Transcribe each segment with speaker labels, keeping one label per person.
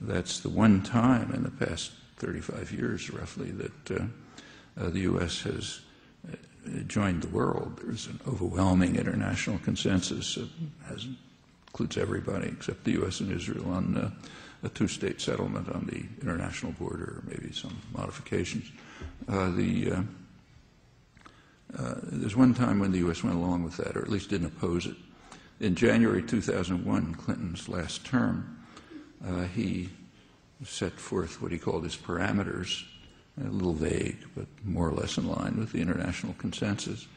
Speaker 1: That's the one time in the past 35 years, roughly, that the U.S. has joined the world. There's an overwhelming international consensus that includes everybody except the U.S. and Israel on a two-state settlement on the international border, or maybe some modifications. There's one time when the U.S. went along with that, or at least didn't oppose it. In January 2001, Clinton's last term, he set forth what he called his parameters, a little vague, but more or less in line with the international consensus.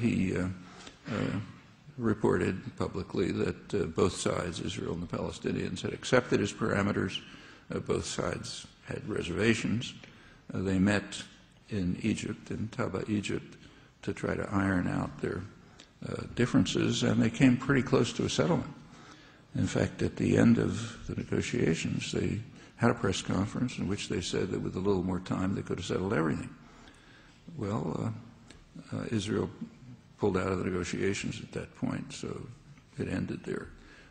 Speaker 1: He reported publicly that both sides, Israel and the Palestinians, had accepted his parameters. Both sides had reservations. They met in Egypt, in Taba, Egypt, to try to iron out their differences, and they came pretty close to a settlement. In fact, at the end of the negotiations, they had a press conference in which they said that with a little more time they could have settled everything. Well, Israel pulled out of the negotiations at that point, so it ended there.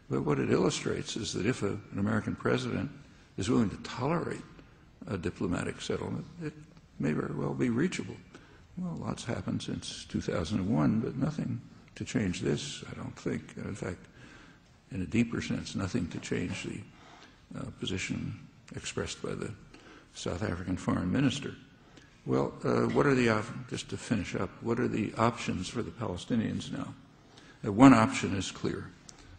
Speaker 1: But what it illustrates is that if an American president is willing to tolerate a diplomatic settlement, it may very well be reachable. Well, lots happened since 2001, but nothing to change this, I don't think. In fact, in a deeper sense, nothing to change the position expressed by the South African foreign minister. Well, what are the just to finish up, what are the options for the Palestinians now? One option is clear.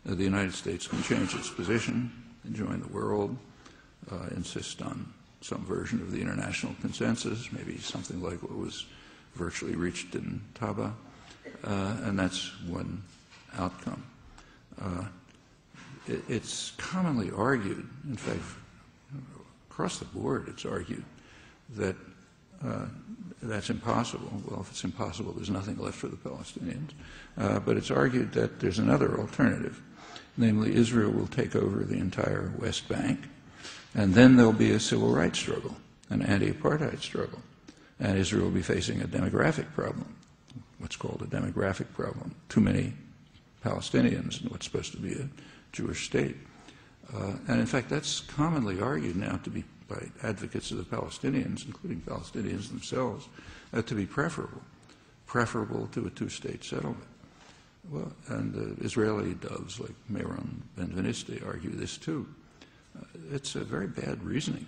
Speaker 1: The United States can change its position and join the world, insist on some version of the international consensus, maybe something like what was virtually reached in Taba, and that's one outcome. It's commonly argued, in fact, across the board it's argued, that that's impossible. Well, if it's impossible, there's nothing left for the Palestinians. But it's argued that there's another alternative, namely Israel will take over the entire West Bank, and then there'll be a civil rights struggle, an anti-apartheid struggle, and Israel will be facing a demographic problem, what's called a demographic problem, too many Palestinians in what's supposed to be a Jewish state. And in fact, that's commonly argued now to be by advocates of the Palestinians, including Palestinians themselves, to be preferable to a two-state settlement. Well, and Israeli doves like Meron Ben-Veniste argue this too. It's a very bad reasoning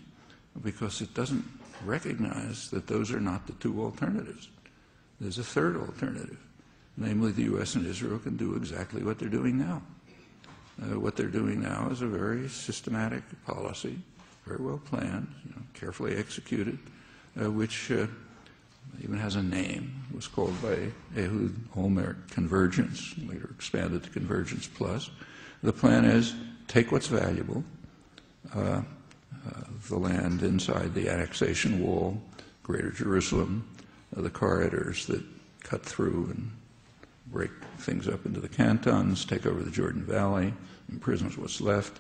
Speaker 1: because it doesn't recognize that those are not the two alternatives. There's a third alternative, namely the U.S. and Israel can do exactly what they're doing now. What they're doing now is a very systematic policy, very well planned, carefully executed, which even has a name. It was called by Ehud Olmert Convergence, later expanded to Convergence Plus. The plan is take what's valuable, the land inside the annexation wall, Greater Jerusalem, the corridors that cut through and break things up into the cantons, take over the Jordan Valley, imprison what's left,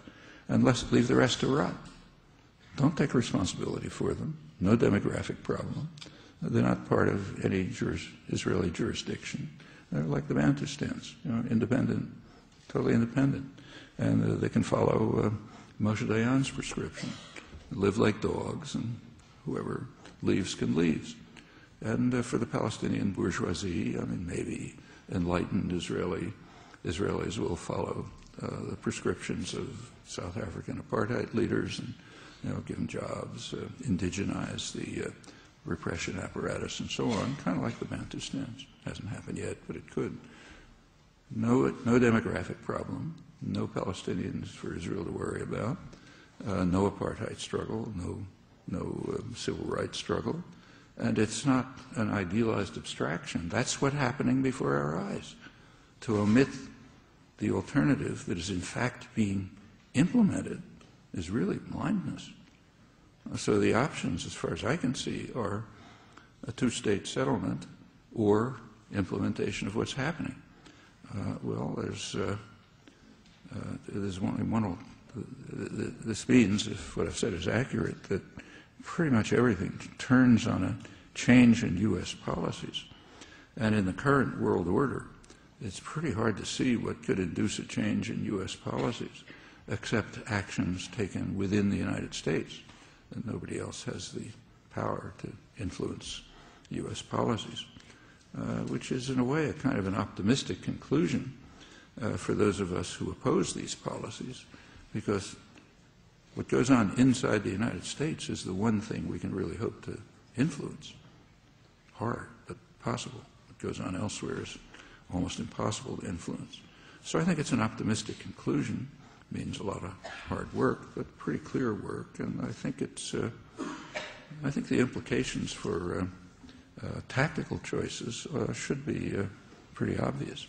Speaker 1: and leave the rest to rot. Don't take responsibility for them. No demographic problem. They're not part of any Israeli jurisdiction. They're like the Bantustans, independent, totally independent. And they can follow Moshe Dayan's prescription. Live like dogs, and whoever leaves can leave. And for the Palestinian bourgeoisie, I mean, maybe enlightened Israelis will follow the prescriptions of South African apartheid leaders and give them jobs, indigenize the repression apparatus and so on, kind of like the Bantustans. Hasn't happened yet, but it could. No demographic problem, no Palestinians for Israel to worry about, no apartheid struggle, no civil rights struggle, and it's not an idealized abstraction. That's what's happening before our eyes. To omit the alternative that is in fact being implemented is really blindness. So the options, as far as I can see, are a two-state settlement or implementation of what's happening. There's only one. This means, if what I've said is accurate, that pretty much everything turns on a change in U.S. policies. And in the current world order, it's pretty hard to see what could induce a change in U.S. policies. except actions taken within the United States, and nobody else has the power to influence U.S. policies, which is in a way a kind of an optimistic conclusion for those of us who oppose these policies, because what goes on inside the United States is the one thing we can really hope to influence. Hard, but possible. What goes on elsewhere is almost impossible to influence. So I think it's an optimistic conclusion. It means a lot of hard work, but pretty clear work, and I think it's I think the implications for tactical choices should be pretty obvious.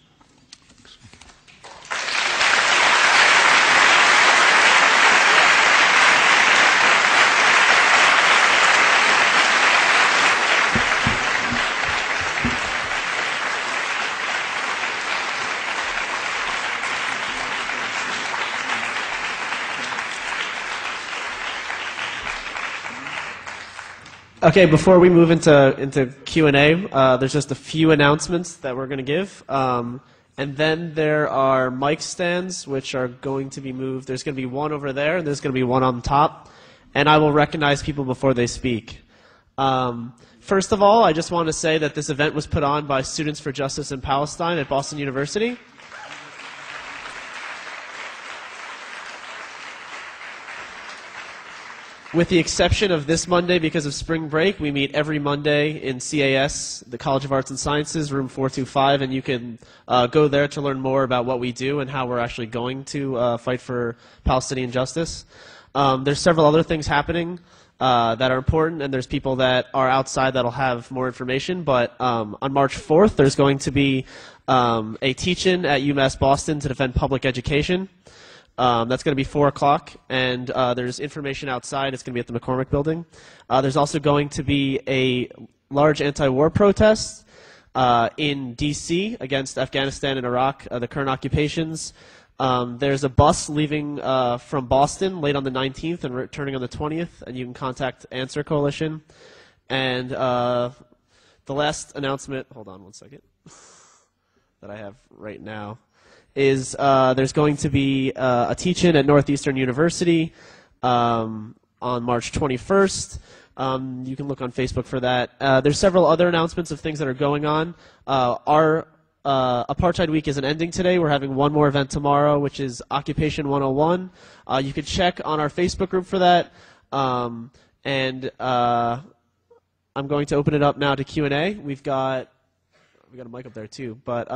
Speaker 2: Okay, before we move into Q&A, there's just a few announcements that we're going to give. And then there are mic stands, which are going to be moved. There's going to be one over there, and there's going to be one on top. And I will recognize people before they speak. First of all, I just want to say that this event was put on by Students for Justice in Palestine at Boston University. With the exception of this Monday, because of spring break, we meet every Monday in CAS, the College of Arts and Sciences, room 425, and you can go there to learn more about what we do and how we're actually going to fight for Palestinian justice. There's several other things happening that are important, and there's people that are outside that'll have more information, but on March 4th, there's going to be a teach-in at UMass Boston to defend public education. That's going to be 4 o'clock, and there's information outside. It's going to be at the McCormick Building. There's also going to be a large anti-war protest in D.C. against Afghanistan and Iraq, the current occupations. There's a bus leaving from Boston late on the 19th and returning on the 20th, and you can contact Answer Coalition. And the last announcement, hold on one second, that I have right now, is there's going to be a teach-in at Northeastern University on March 21st. You can look on Facebook for that. There's several other announcements of things that are going on. Our Apartheid Week isn't ending today. We're having one more event tomorrow, which is Occupation 101. You can check on our Facebook group for that. I'm going to open it up now to Q&A. We've got a mic up there too, but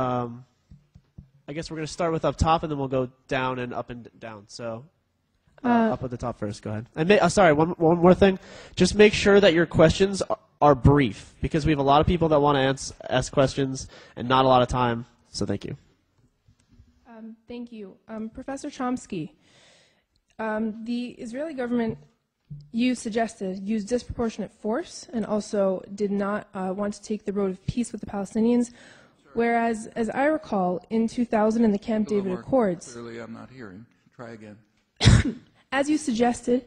Speaker 2: I guess we're going to start with up top, and then we'll go down and up and down. So up at the top first. Go ahead. And sorry, one more thing. Just make sure that your questions are brief, because we have a lot of people that want to ask questions and not a lot of time. So thank you.
Speaker 3: Thank you. Professor Chomsky, the Israeli government, you suggested, used disproportionate force and also did not want to take the road of peace with the Palestinians. Whereas, as I recall, in 2000 in the Camp David Accords...
Speaker 1: Clearly I'm not hearing. Try again.
Speaker 3: As you suggested,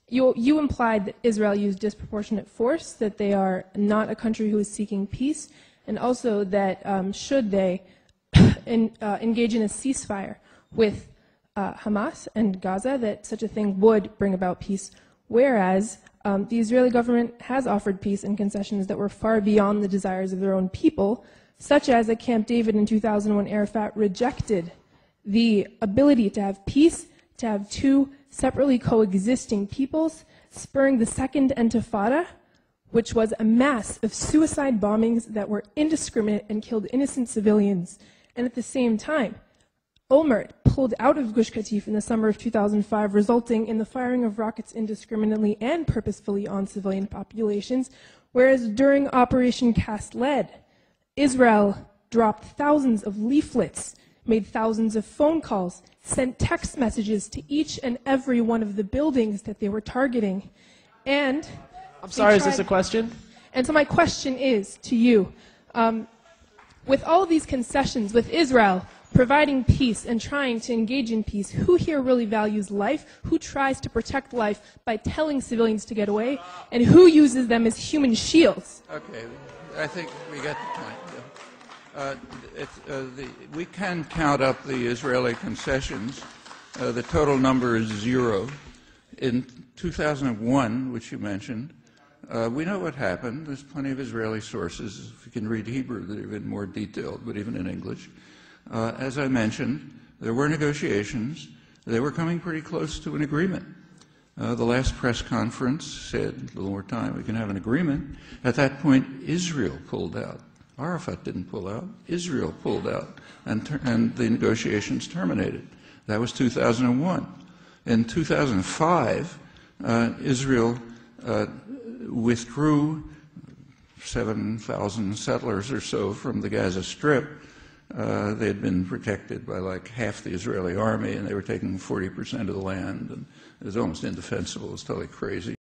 Speaker 3: you implied that Israel used disproportionate force, that they are not a country who is seeking peace, and also that should they engage in a ceasefire with Hamas and Gaza, that such a thing would bring about peace. Whereas the Israeli government has offered peace and concessions that were far beyond the desires of their own people, such as at Camp David in 2000 when Arafat rejected the ability to have peace, to have two separately coexisting peoples, spurring the Second Intifada, which was a mass of suicide bombings that were indiscriminate and killed innocent civilians. And at the same time, Olmert pulled out of Gush Katif in the summer of 2005, resulting in the firing of rockets indiscriminately and purposefully on civilian populations, whereas during Operation Cast Lead, Israel dropped thousands of leaflets, made thousands of phone calls, sent text messages to each and every one of the buildings that they were targeting. And
Speaker 2: I'm sorry, is this a question?
Speaker 3: And so my question is to you, with all of these concessions, with Israel providing peace and trying to engage in peace, who here really values life? Who tries to protect life by telling civilians to get away? And who uses them as human shields?
Speaker 1: Okay, I think we got the point. We can count up the Israeli concessions. The total number is 0. In 2001, which you mentioned, we know what happened. There's plenty of Israeli sources, if you can read Hebrew, that are even more detailed, but even in English. As I mentioned, there were negotiations. They were coming pretty close to an agreement. The last press conference said, a little more time, we can have an agreement. At that point, Israel pulled out. Arafat didn't pull out. Israel pulled out, and the negotiations terminated. That was 2001. In 2005, Israel withdrew 7,000 settlers or so from the Gaza Strip. They had been protected by like half the Israeli army, and they were taking 40% of the land, and it was almost indefensible. It was totally crazy.